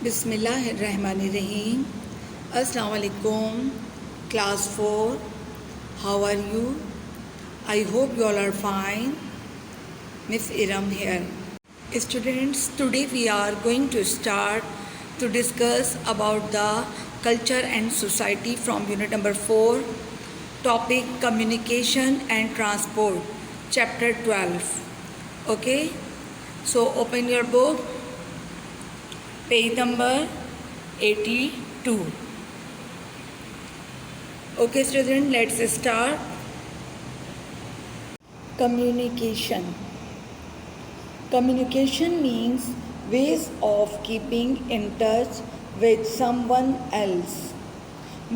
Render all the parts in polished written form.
बिस्मिल्लाहिर्रहमानिर्रहीम। अस्सलाम वालेकुम class 4, how are you? I hope you all are fine. Miss Iram here. Students, today we are going to start to discuss about the culture and society from unit number 4, topic communication and transport, chapter 12. Okay, so open your book, page number 82. Okay student, let's start. Communication. Communication means ways of keeping in touch with someone else.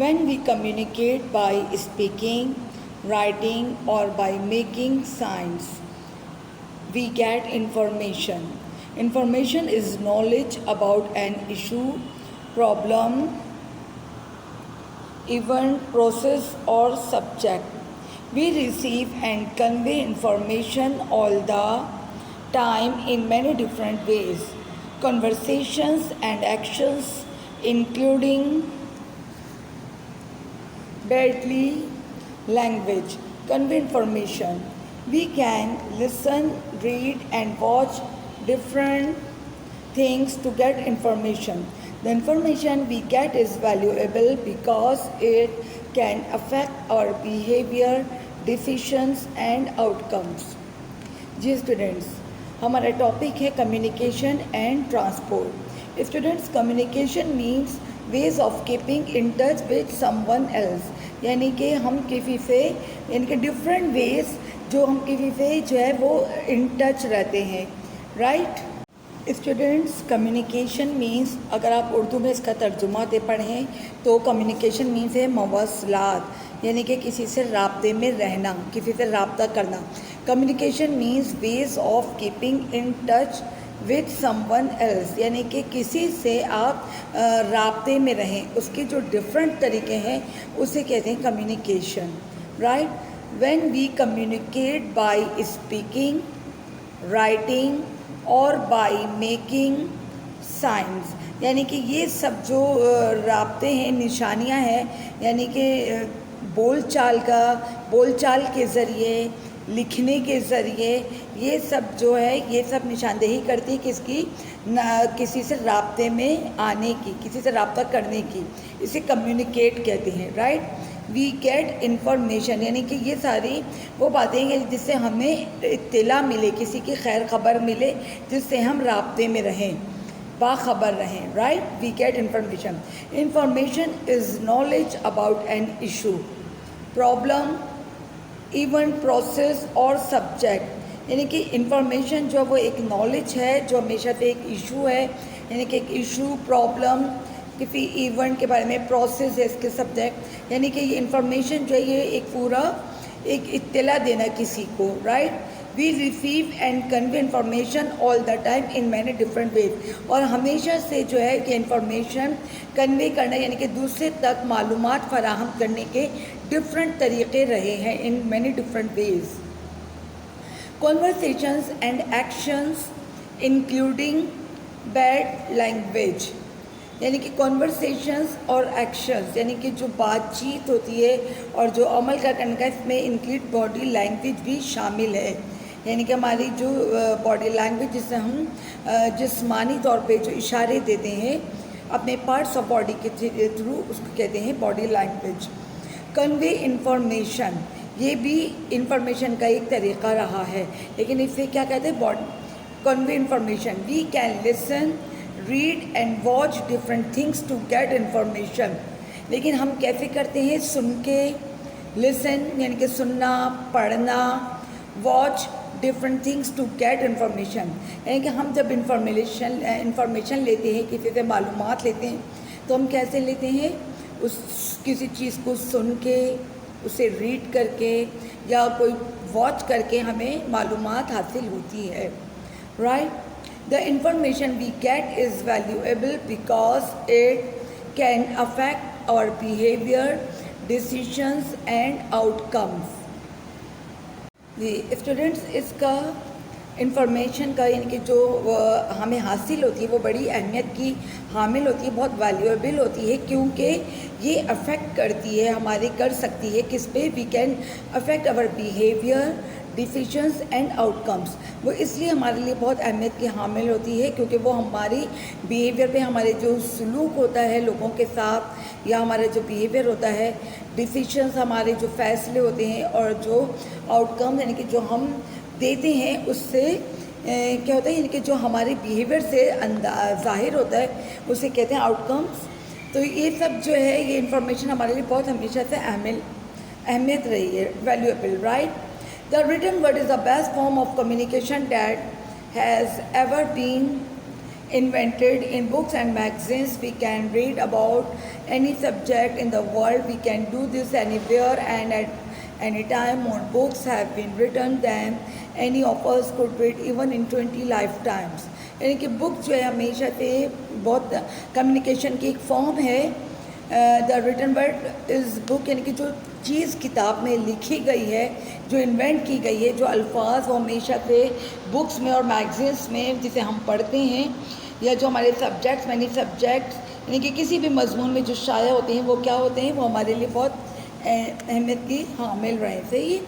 When we communicate by speaking, writing or by making signs, we get information. Information is knowledge about an issue, problem, event, process or subject. We receive and convey information all the time in many different ways. Conversations and actions including bodily language convey information. We can listen, read and watch different things to get information. The information we get is valuable because it can affect our behavior, decisions and outcomes. जी students, हमारा topic है communication and transport. Students, communication means ways of keeping in touch with someone else, यानी कि हम किसी से, यानी कि डिफरेंट वेज जो हम किसी से जो है वो इन टच रहते हैं. राइट स्टूडेंट्स, कम्युनिकेशन मीन्स, अगर आप उर्दू में इसका तर्जुमा दे पढ़ें तो कम्युनिकेशन मीन्स है मवासलात, यानी कि किसी से राब्ते में रहना, किसी से राब्ता करना. Communication means ways of keeping in touch with someone else, यानी कि किसी से आप राब्ते में रहें, उसके जो डिफरेंट तरीके हैं उसे कहते हैं communication. Right, when we communicate by speaking, writing और बाय मेकिंग साइंस, यानी कि ये सब जो राब्ते हैं, निशानियां हैं, यानी कि बोलचाल के ज़रिए, लिखने के ज़रिए, ये सब जो है ये सब निशानदेही करती है किसकी, किसी से राब्ते में आने की, किसी से राब्ता करने की. इसे कम्युनिकेट कहते हैं. राइट, वी गेट इन्फॉर्मेशन, यानी कि ये सारी वो बातें हैं जिससे हमें इत्तला मिले, किसी की खैर खबर मिले, जिससे हम राब्ते में रहें, बाखबर रहें. Right, we get information. Information is knowledge about an issue, problem, event, process or subject, यानी कि इन्फॉर्मेशन जो है वो एक नॉलेज है जो हमेशा से एक इशू है, यानी कि एक इशू, प्रॉब्लम, किसी इवेंट के बारे में, प्रोसेस है इसके सब्जेक्ट, यानी कि ये इन्फॉर्मेशन जो है ये एक पूरा एक इत्तला देना किसी को. Right, we receive and convey information all the time in many different ways, और हमेशा से जो है कि इन्फॉर्मेशन कन्वे करना, यानी कि दूसरे तक मालूमात फराहम करने के डिफरेंट तरीक़े रहे हैं इन many different veg. Conversations and actions including bad language, यानी कि कॉन्वर्सेशंस और एक्शंस, यानी कि जो बातचीत होती है और जो अमल करने का, इसमें इंक्लूड बॉडी लैंग्वेज भी शामिल है, यानी कि हमारी जो बॉडी लैंग्वेज जिसे हम जिस्मानी तौर पे जो इशारे देते हैं अपने पार्ट्स ऑफ बॉडी के थ्रू, उसको कहते हैं बॉडी लैंग्वेज. कन्वे इन्फॉर्मेशन, ये भी इन्फॉर्मेशन का एक तरीक़ा रहा है, लेकिन इसे क्या कहते हैं, body convey information. We can listen, read and watch different things to get information, लेकिन हम कैसे करते हैं, सुन के, लिसन यानी कि सुनना, पढ़ना, watch different things to get information, यानी कि हम जब इन्फॉर्मेशन लेते हैं, किसी से मालूमात लेते हैं, तो हम कैसे लेते हैं, उस किसी चीज़ को सुन के, उसे रीड करके या कोई वॉच करके हमें मालूमात हासिल होती है. Right, the information we get is valuable because it can affect our behavior, decisions and outcomes. The students, इसका इंफॉर्मेशन का यानी कि जो हमें हासिल होती है वो बड़ी अहमियत की हामिल होती है, बहुत वैल्यूएबल होती है, क्योंकि ये अफेक्ट करती है हमारे कर सकती है किस पे, we can affect our behaviour, decisions and outcomes. वो इसलिए हमारे लिए बहुत अहमियत की हामिल होती है क्योंकि वो हमारी बिहेवियर पे, हमारे जो सलूक होता है लोगों के साथ या हमारा जो बिहेवियर होता है, डिसीजंस हमारे जो फैसले होते हैं और जो आउटकम यानी कि जो हम देते हैं उससे क्या होता है, यानी कि जो हमारे बिहेवियर से ज़ाहिर होता है उसे कहते हैं आउटकम्स। तो ये सब जो है ये इन्फॉर्मेशन हमारे लिए बहुत हमेशा से अहमियत रही है, valuable, right. The written word is the best form of communication that has ever been invented. In books and magazines we can read about any subject in the world. We can do this anywhere and at any time. More books have been written than any of us could read even in 20 lifetimes. यानी कि book जो है हमेशा से बहुत communication की एक form है। The written word is book, यानी कि जो चीज़ किताब में लिखी गई है, जो इन्वेंट की गई है, जो अल्फाज वो हमेशा से बुक्स में और मैगजीन्स में जिसे हम पढ़ते हैं, या जो हमारे सब्जेक्ट्स, मैनी सब्जेक्ट्स यानी कि किसी भी मजमून में जो शाया होते हैं वो क्या होते हैं, वो हमारे लिए बहुत अहमियत की हामिल रहे। सही।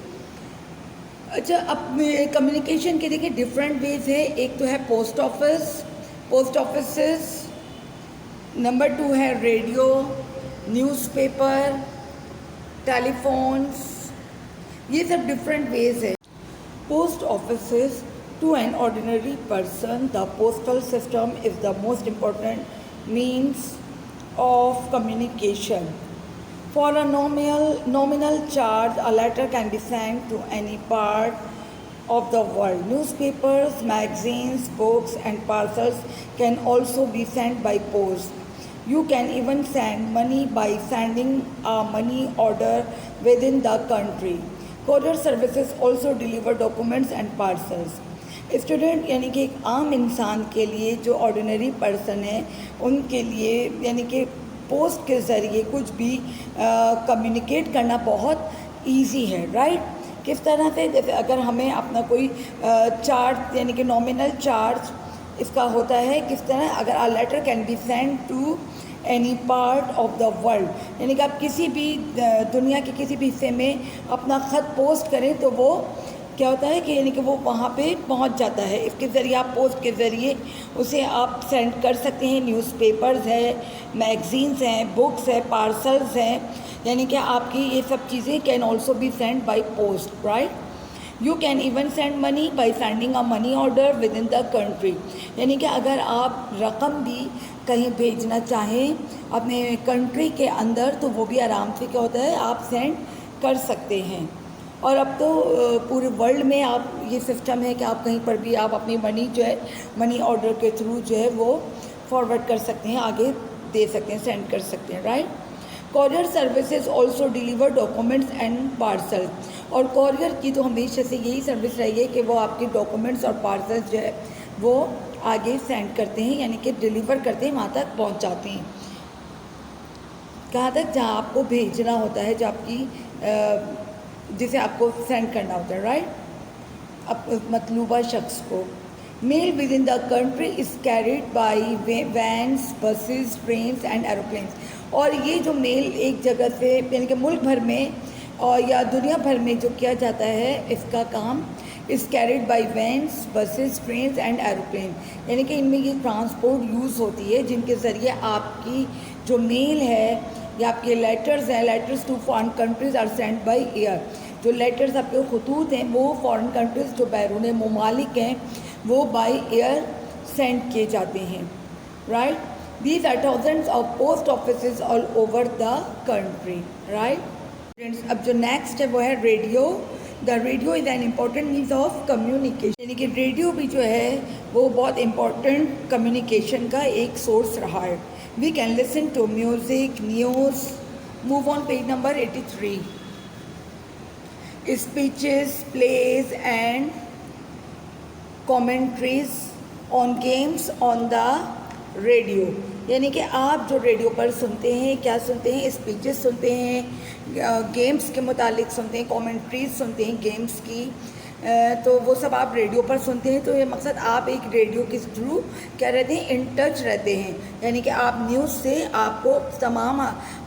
अच्छा, अब कम्युनिकेशन के देखिए डिफरेंट वेज है। एक तो है पोस्ट ऑफिस, नंबर 2 है रेडियो, न्यूज़पेपर, टेलीफोन्स, ये सब डिफरेंट वेज है। Post office, to an ordinary person, the postal system is the most important means of communication. For a nominal charge, a letter can be sent to any part of the world. Newspapers, magazines, books, and parcels can also be sent by post. You can even send money by sending a money order within the country. Courier services also deliver documents and parcels. Student यानी कि एक आम इंसान के लिए, जो ordinary person है, उनके लिए यानी कि पोस्ट के ज़रिए कुछ भी कम्युनिकेट करना बहुत इजी है, राइट। किस तरह से, जैसे अगर हमें अपना कोई चार्ज यानी कि नॉमिनल चार्ज इसका होता है, किस तरह, अगर a letter can be send to any part of the world, यानी कि आप किसी भी दुनिया के किसी भी हिस्से में अपना ख़त पोस्ट करें तो वो क्या होता है कि यानी कि वो वहाँ पे पहुँच जाता है। इसके ज़रिए आप पोस्ट के ज़रिए उसे आप सेंड कर सकते हैं। न्यूज़पेपर्स है, मैगज़ीन्स हैं, बुक्स है, पार्सल्स हैं, यानी कि आपकी ये सब चीज़ें can also be send by post, right. You can even send money by sending a money order with in the country, यानी कि अगर आप रकम भी कहीं भेजना चाहें अपने कंट्री के अंदर तो वो भी आराम से क्या होता है, आप सेंड कर सकते हैं। और अब तो पूरे वर्ल्ड में आप ये सिस्टम है कि आप कहीं पर भी आप अपनी मनी जो है मनी ऑर्डर के थ्रू जो है वो फॉरवर्ड कर सकते हैं, आगे दे सकते हैं, सेंड कर सकते हैं, right. Courier services also deliver documents and parcel, और कॉरियर की तो हमेशा से यही सर्विस रही है कि वो आपके डॉक्यूमेंट्स और पार्सल्स जो है वो आगे सेंड करते हैं, यानी कि डिलीवर करते हैं, वहाँ तक पहुँचाते हैं। कहाँ तक, जहाँ आपको भेजना होता है, जो आपकी जिसे आपको सेंड करना होता है, राइट, अब मतलूबा शख्स को। Mail with in the country is carried by vans, buses, trains and aeroplanes, और ये जो मेल एक जगह से यानी कि मुल्क भर में और या दुनिया भर में जो किया जाता है, इसका काम is carried by vans, buses, trains and aeroplane, यानी कि इनमें ये ट्रांसपोर्ट यूज़ होती है जिनके ज़रिए आपकी जो मेल है या आपके लेटर्स हैं, letters to foreign countries are send by air, जो लेटर्स आपके खतूत हैं वो फॉरेन कंट्रीज़ जो बैरून ममालिक हैं वो बाय एयर सेंड किए जाते हैं, right. These are thousands of post office all over the country, right. अब जो नेक्स्ट है वो है radio. The radio is an important means of communication, यानी कि रेडियो भी जो है वो बहुत इम्पॉर्टेंट कम्युनिकेशन का एक सोर्स रहा है। We can listen to music, news. Move on, page number 83. Speeches, plays and commentaries on games on the radio. यानी कि आप जो रेडियो पर सुनते हैं, क्या सुनते हैं, स्पीचेस सुनते हैं, गेम्स के मुतालिक सुनते हैं, कमेंट्रीज सुनते हैं गेम्स की, तो वो सब आप रेडियो पर सुनते हैं। तो ये मकसद आप एक रेडियो के थ्रू क्या रहते हैं, इन टच रहते हैं, यानी कि आप न्यूज़ से आपको तमाम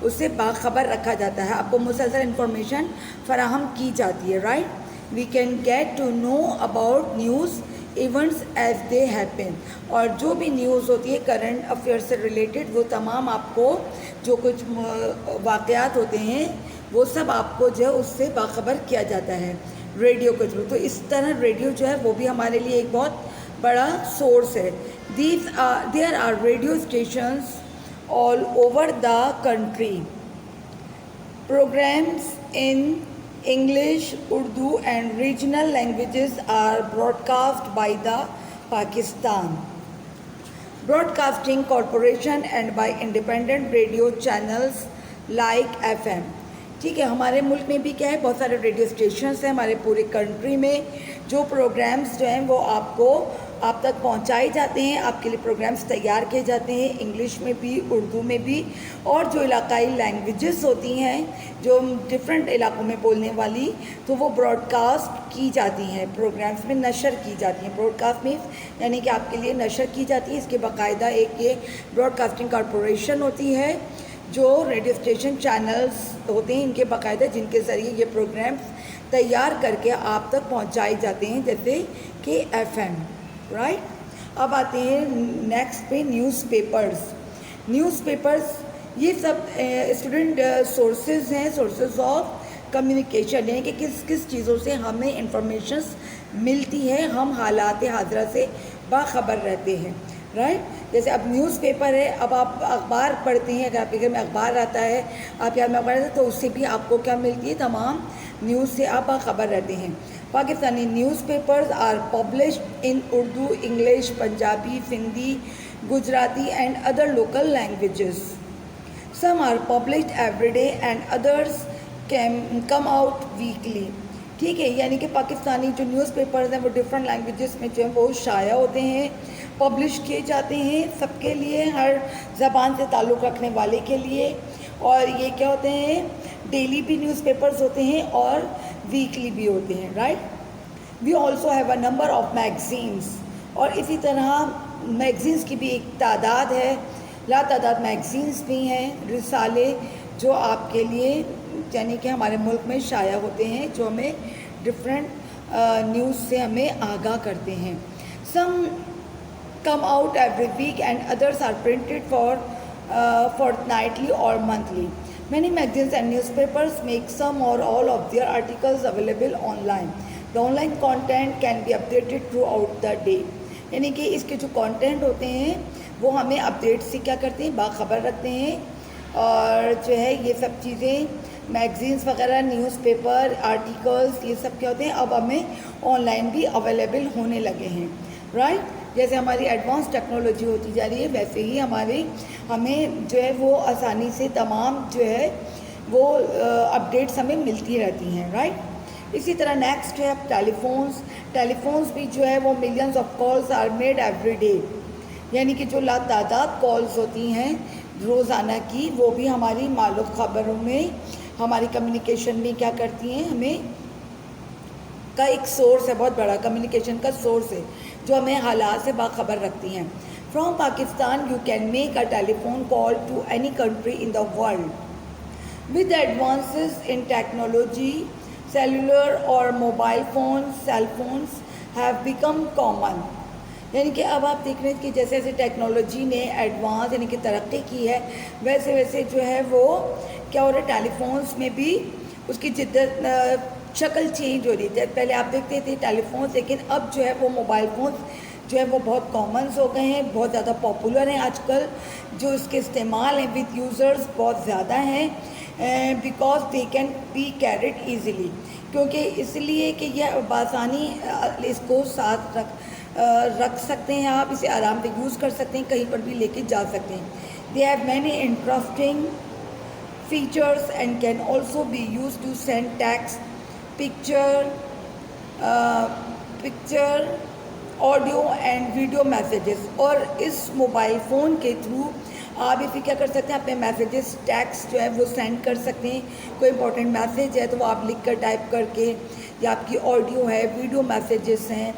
उससे बाखबर रखा जाता है, आपको मुसलसल इंफॉर्मेशन फराहम की जाती है, right. We can get to know about news events as they happen, और जो भी न्यूज़ होती है करंट अफेयर से रिलेटेड, वो तमाम आपको जो कुछ वाक़यात होते हैं वो सब आपको जो है उससे बाखबर किया जाता है रेडियो के थ्रू। तो इस तरह रेडियो जो है वो भी हमारे लिए एक बहुत बड़ा सोर्स है। There are radio stations all over the country. Programmes in English, Urdu and regional languages are broadcast by the Pakistan Broadcasting Corporation and by independent radio channels like FM। ठीक है, हमारे मुल्क में भी क्या है, बहुत सारे रेडियो स्टेशंस हैं हमारे पूरे कंट्री में, जो प्रोग्राम्स जो हैं वो आपको आप तक पहुंचाए जाते हैं, आपके लिए प्रोग्राम्स तैयार किए जाते हैं, इंग्लिश में भी, उर्दू में भी, और जो इलाकाई लैंग्वेजेस होती हैं जो डिफरेंट इलाकों में बोलने वाली, तो वो ब्रॉडकास्ट की जाती हैं, प्रोग्राम्स में नशर की जाती हैं। ब्रॉडकास्ट में यानी कि आपके लिए नशर की जाती है। इसके बाकायदा एक ये ब्रॉडकास्टिंग कॉरपोरेशन होती है, जो रेडियो स्टेशन चैनल्स होते हैं इनके बाकायदा, जिनके ज़रिए ये प्रोग्राम्स तैयार करके आप तक पहुंचाए जाते हैं, जैसे कि FM, राइट। अब आते हैं नेक्स्ट पे न्यूज़पेपर्स ये सब स्टूडेंट सोर्सेज हैं, सोर्सेज ऑफ कम्युनिकेशन, यानी कि किस किस चीज़ों से हमें इंफॉर्मेशंस मिलती है, हम हालात हाज़िरा से बाखबर रहते हैं, राइट। जैसे अब न्यूज़पेपर है, अब आप अखबार पढ़ते हैं, अगर आपके घर में अखबार आता है, आपके हाथ में अखबार आता है, तो उससे भी आपको क्या मिलती है, तमाम न्यूज़ से आप बाखबर रहते हैं। Pakistani newspapers are published in Urdu, English, Punjabi, Sindhi, Gujarati and other local languages. Some are published every day and others can come out weekly. ठीक है, यानी कि पाकिस्तानी जो न्यूज़पेपर्स हैं वो डिफरेंट लैंग्वेजेस में जो है वो शाया होते हैं, पब्लिश किए जाते हैं सबके लिए, हर ज़बान से ताल्लुक़ रखने वाले के लिए। और ये क्या होते हैं, डेली भी न्यूज़पेपर्स होते हैं और वीकली भी होते हैं, right. We also have a number of magazines, और इसी तरह मैगज़ीन्स की भी एक तादाद है, लातादाद मैगज़ीन्स भी हैं, रिसाले जो आपके लिए यानी कि हमारे मुल्क में शाया होते हैं, जो हमें डिफरेंट न्यूज़ से हमें आगाह करते हैं। Some come out every weekend others are printed fortnightly or monthly. Many magazines and newspapers make some or all of their articles available online. The online content can be updated throughout the day. यानी कि इसके जो content होते हैं वो हमें update से क्या करते हैं, बाखबर रखते हैं। और जो है ये सब चीज़ें मैगज़ीन्स वगैरह, न्यूज़पेपर, आर्टिकल्स, ये सब क्या होते हैं अब हमें ऑनलाइन भी अवेलेबल होने लगे हैं, राइट। जैसे हमारी एडवांस टेक्नोलॉजी होती जा रही है, वैसे ही हमें जो है वो आसानी से तमाम जो है वो अपडेट्स हमें मिलती रहती हैं, राइट। इसी तरह नेक्स्ट है अब टेलीफोन्स भी जो है वो millions of calls are made every day, यानी कि जो लातादाद कॉल्स होती हैं रोज़ाना की, वो भी हमारी मालूम खबरों में, हमारी कम्युनिकेशन में क्या करती हैं, हमें का एक सोर्स है, बहुत बड़ा कम्युनिकेशन का सोर्स है, जो हमें हालात से बाखबर रखती हैं। From Pakistan you can make a telephone call to any country in the world. With advances in technology, cellular और mobile phone, cell phones have become common. यानी कि अब आप देख रहे हैं कि जैसे जैसे टेक्नोलॉजी ने एडवांस यानी कि तरक्की की है, वैसे वैसे जो है वो क्या हो रहा है, टेलीफोन्स में भी उसकी जिद्दत शक्ल चेंज हो रही है। पहले आप देखते थे टेलीफोन्स, लेकिन अब जो है वो मोबाइल फ़ोन जो है वो बहुत कॉमन्स हो गए हैं, बहुत ज़्यादा पॉपुलर हैं आजकल, जो इसके इस्तेमाल हैं विद यूज़र्स बहुत ज़्यादा हैं, because they can be carried easily, क्योंकि इसलिए कि यह बासानी इसको साथ रख सकते हैं, आप इसे आराम से यूज़ कर सकते हैं, कहीं पर भी लेके जा सकते हैं। They have many interesting features and can also be use to send text, picture, audio and video messages. और इस मोबाइल फ़ोन के थ्रू आप इसे क्या कर सकते हैं, अपने मैसेजेस टेक्स्ट जो है वो सेंड कर सकते हैं। कोई इंपॉर्टेंट मैसेज है तो वो आप लिख कर टाइप करके, या आपकी ऑडियो है, वीडियो मैसेजेस हैं,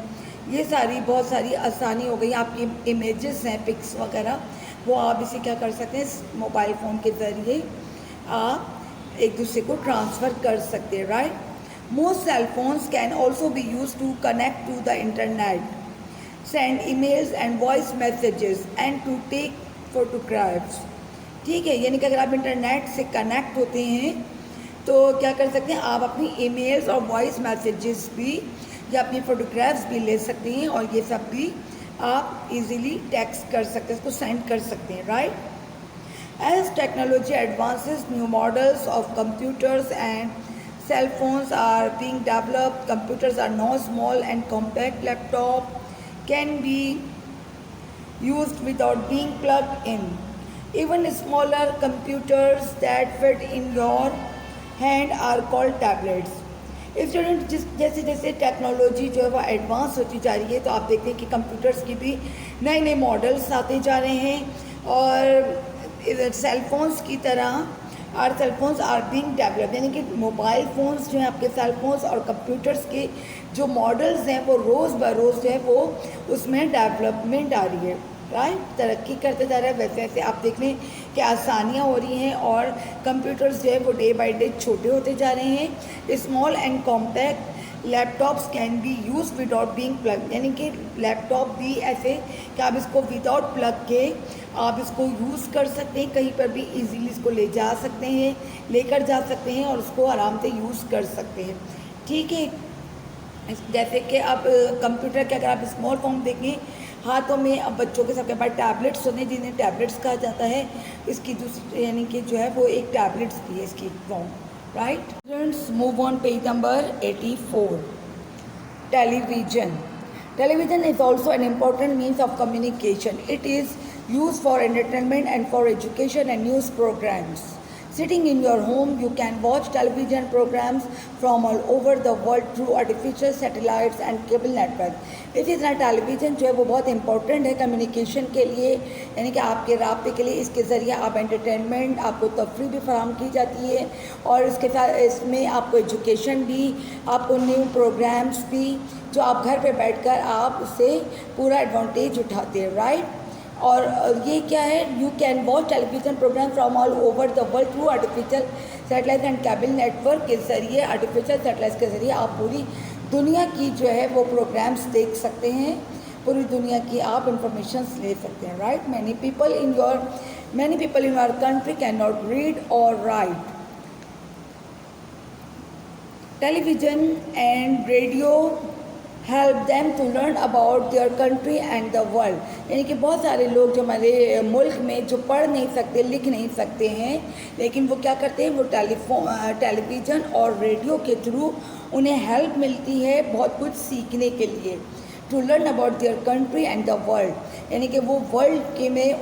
ये सारी बहुत सारी आसानी हो गई। आपकी इमेजेस हैं, पिक्स वगैरह, वो आप इसे क्या कर सकते हैं, मोबाइल फ़ोन के ज़रिए आप एक दूसरे को ट्रांसफ़र कर सकते हैं, right. Most cell phones can also be use to connect to the internet, send emails and voice messages and to take photographs. ठीक है, यानी कि अगर आप इंटरनेट से कनेक्ट होते हैं तो क्या कर सकते हैं, आप अपनी ईमेल्स और वॉइस मैसेजेस भी या अपनी फ़ोटोग्राफ्स भी ले सकते हैं, और ये सब भी आप इजीली टेक्स्ट कर सकते हैं, इसको सेंड कर सकते हैं, right. As technology advances, new models of computers and cell phones are being developed. Computers are now small and compact. Laptop can be used without being plugged in. Even smaller computers that fit in your hand are called tablets. Student जैसे जैसे technology जो है वो advance होती जा रही है, तो आप देखते हैं कि कंप्यूटर्स की भी नए नए मॉडल्स आते जा रहे हैं, और सेल फोन्स की तरह are cell phones are being develop, यानी कि मोबाइल फ़ोन्स जो हैं, आपके सेल फोन्स और कंप्यूटर्स के जो मॉडल्स हैं वो रोज़ ब रोज़ जो है वो उसमें डेवलपमेंट आ रही है, राइट। तरक्की करते जा रहा है। वैसे वैसे आप देख लें कि आसानियाँ हो रही हैं, और कंप्यूटर्स जो है वो डे बाई डे छोटे होते जा रहे हैं। Small and compact laptops can be use without being plug, यानी कि लैपटॉप भी ऐसे कि आप इसको विदाउट प्लग के आप इसको यूज़ कर सकते हैं, कहीं पर भी इजीली इसको ले जा सकते हैं, लेकर जा सकते हैं, और उसको आराम से यूज़ कर सकते हैं। ठीक है, जैसे कि अब कंप्यूटर के अगर आप स्मॉल फॉर्म देखें, हाथों में अब बच्चों के सबके पास टैबलेट्स होते हैं, जिन्हें टैबलेट्स कहा जाता है। इसकी दूसरी यानी कि जो है वो एक टैबलेट्स की है इसकी form, right. Students, move on page number 84। Television. Television is also an important means of communication. It is used for entertainment and for education and news programs. Sitting in your home, you can watch television programs from all over the world through artificial satellites and cable network. इसी तरह television जो है वो बहुत important है communication के लिए, यानी कि आपके राब्ते के लिए। इसके ज़रिए आप एंटरटेनमेंट, आपको तफरीह भी फराहम की जाती है, और इसके साथ इसमें आपको एजुकेशन भी, आपको न्यू प्रोग्राम्स भी, जो आप घर पे बैठकर आप उससे पूरा एडवांटेज उठाते हैं, राइट। और ये क्या है, you can watch television programme from all over the world through artificial satellite and cable network के ज़रिए। आर्टिफिशियल सैटेलाइट के ज़रिए आप पूरी दुनिया की जो है वो प्रोग्राम्स देख सकते हैं, पूरी दुनिया की आप इंफॉर्मेशन ले सकते हैं, right. Many people in your country can not read or write. Television and radio help them to learn about their country and the world, यानी कि बहुत सारे लोग जो हमारे मुल्क में जो पढ़ नहीं सकते, लिख नहीं सकते हैं, लेकिन वो क्या करते हैं, वो टेलीविज़न और रेडियो के थ्रू उन्हें हेल्प मिलती है बहुत कुछ सीखने के लिए। To learn about their country and the world, यानी कि वो वर्ल्ड के में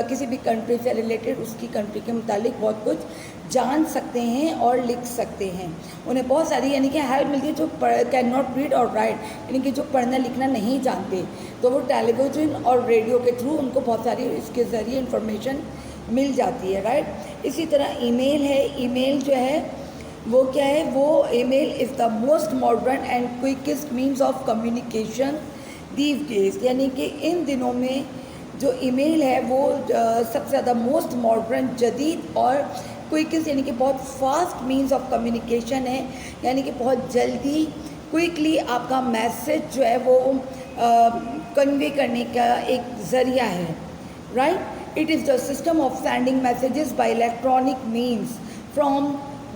किसी भी कंट्री से रिलेटेड उसकी कंट्री के मुतालिक बहुत कुछ जान सकते हैं और लिख सकते हैं। उन्हें बहुत सारी यानी कि हेल्प मिलती है जो can not read or right, यानी कि जो पढ़ना लिखना नहीं जानते, तो वो टेलीविज़न और रेडियो के थ्रू उनको बहुत सारी इसके ज़रिए इंफॉर्मेशन मिल जाती है, राइट। इसी तरह ईमेल है। ईमेल जो है वो क्या है, वो email is the most modern and quickest means of communication these days, यानी कि इन दिनों में जो ईमेल है वो सबसे ज़्यादा मोस्ट मॉडर्न, जदीद और क्विकेस्ट यानी कि बहुत फास्ट मीन्स ऑफ कम्युनिकेशन है, यानी कि बहुत जल्दी क्विकली आपका मैसेज जो है वो कन्वे करने का एक ज़रिया है, right. It is the system of sending messages by electronic means from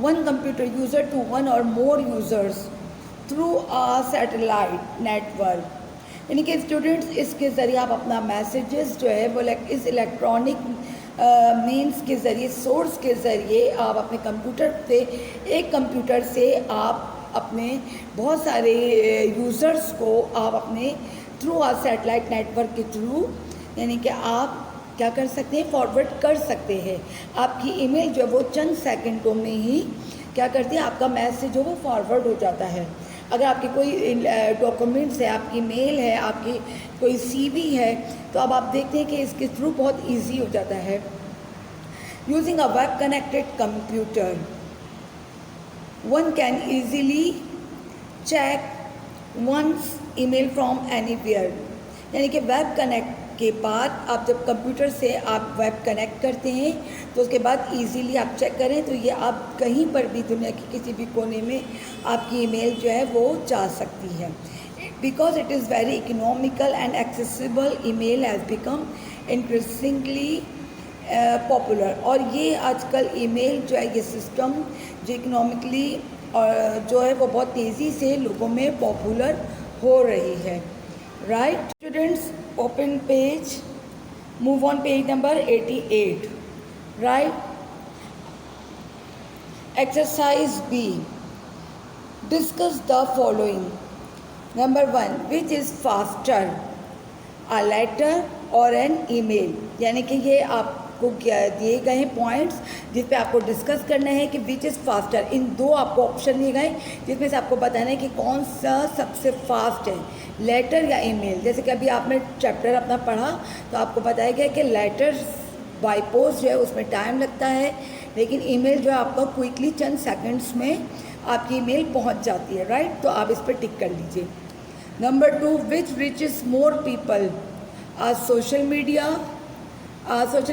one computer user to one or more users through a satellite network, यानी कि स्टूडेंट्स इसके ज़रिए आप अपना मैसेजेस जो है वो इस इलेक्ट्रॉनिक मीन्स के ज़रिए, सोर्स के ज़रिए आप अपने कंप्यूटर से, एक कंप्यूटर से आप अपने बहुत सारे यूज़र्स को आप अपने थ्रू आ सैटेलाइट नेटवर्क के थ्रू यानी कि आप क्या कर सकते हैं, फॉरवर्ड कर सकते हैं। आपकी ईमेल जो है वो चंद सेकंडों में ही क्या करती है, आपका मैसेज जो वो फॉरवर्ड हो जाता है। अगर आपके कोई डॉक्यूमेंट्स है, आपकी मेल है, आपकी कोई सीवी है, तो अब आप देखते हैं कि इसके थ्रू बहुत इजी हो जाता है, Using a web connected computer, one can easily check one's email from anywhere. यानी कि वेब कनेक्ट के बाद आप जब कंप्यूटर से आप वेब कनेक्ट करते हैं तो उसके बाद इजीली आप चेक करें तो ये आप कहीं पर भी दुनिया के किसी भी कोने में आपकी ईमेल जो है वो जा सकती है. Because it is very economical and accessible, email has become increasingly popular. और ये आजकल ईमेल जो है ये सिस्टम जो इकोनॉमिकली और जो है वो बहुत तेज़ी से लोगों में पॉपुलर हो रही है. Right students, open page, move on page number 88. Right, exercise B, discuss the following. Number 1, which is faster, a letter or an email. यानी कि ये आपको दिए गए हैं पॉइंट्स जिस पे आपको डिस्कस करना है कि विच इज़ फास्टर. इन दो आपको ऑप्शन दिए गए जिसमें से आपको बताना है कि कौन सा सबसे फास्ट है, लेटर या ईमेल. जैसे कि अभी आपने चैप्टर अपना पढ़ा तो आपको बताया गया कि लेटर बाय पोस्ट जो है उसमें टाइम लगता है, लेकिन ईमेल जो है आपका क्विकली चंद सेकंड्स में आपकी ईमेल पहुंच जाती है. राइट, तो आप इस पर टिक कर लीजिए. Number 2, which reaches more people, social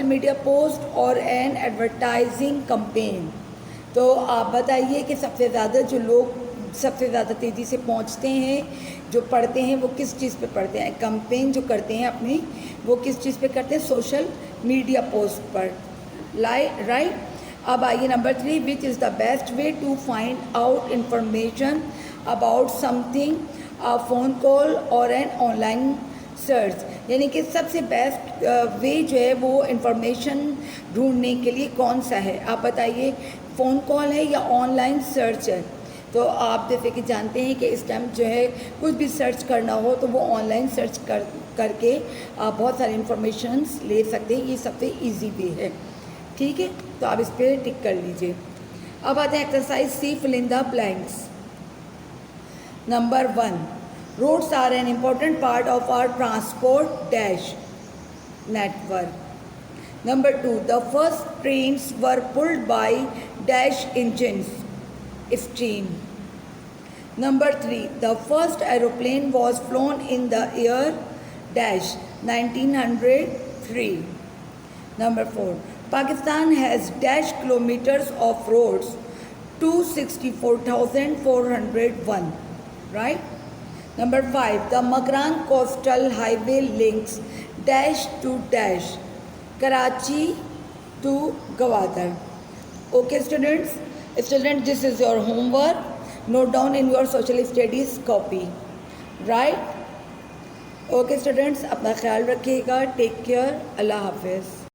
media post और एन एडवर्टाइजिंग कंपेन. तो आप बताइए कि सबसे ज़्यादा जो लोग सबसे ज़्यादा तेज़ी से पहुंचते हैं, जो पढ़ते हैं, वो किस चीज़ पे पढ़ते हैं. कंपेन जो करते हैं अपनी, वो किस चीज़ पे करते हैं, सोशल मीडिया पोस्ट पर. राइट. अब आइए number 3, which is the best way to find out information about something, a phone call or an online search. यानी कि सबसे बेस्ट वे जो है वो इंफॉर्मेशन ढूंढने के लिए कौन सा है. आप बताइए, फ़ोन कॉल है या ऑनलाइन सर्च है. तो आप जैसे कि जानते हैं कि इस टाइम जो है कुछ भी सर्च करना हो तो वो ऑनलाइन सर्च करके आप बहुत सारी इंफॉर्मेशंस ले सकते हैं. ये सबसे इजी वे है. ठीक है, तो आप इस पर टिक कर लीजिए. अब आते हैं exercise C, fill in the blanks. Number 1, roads are an important part of our transport dash network. Number 2, the first trains were pulled by dash engines, steam. Number 3, the first aeroplane was flown in the year dash 1903. Number 4, Pakistan has dash kilometers of roads, 264,401. Right? Number 5, the Magrang Coastal Highway links dash to dash Karachi to Gwadar. Okay students, this is your homework. Note down in your social studies copy. Right? Okay students, अपना ख्याल रखिएगा. Take care. Allah Hafiz.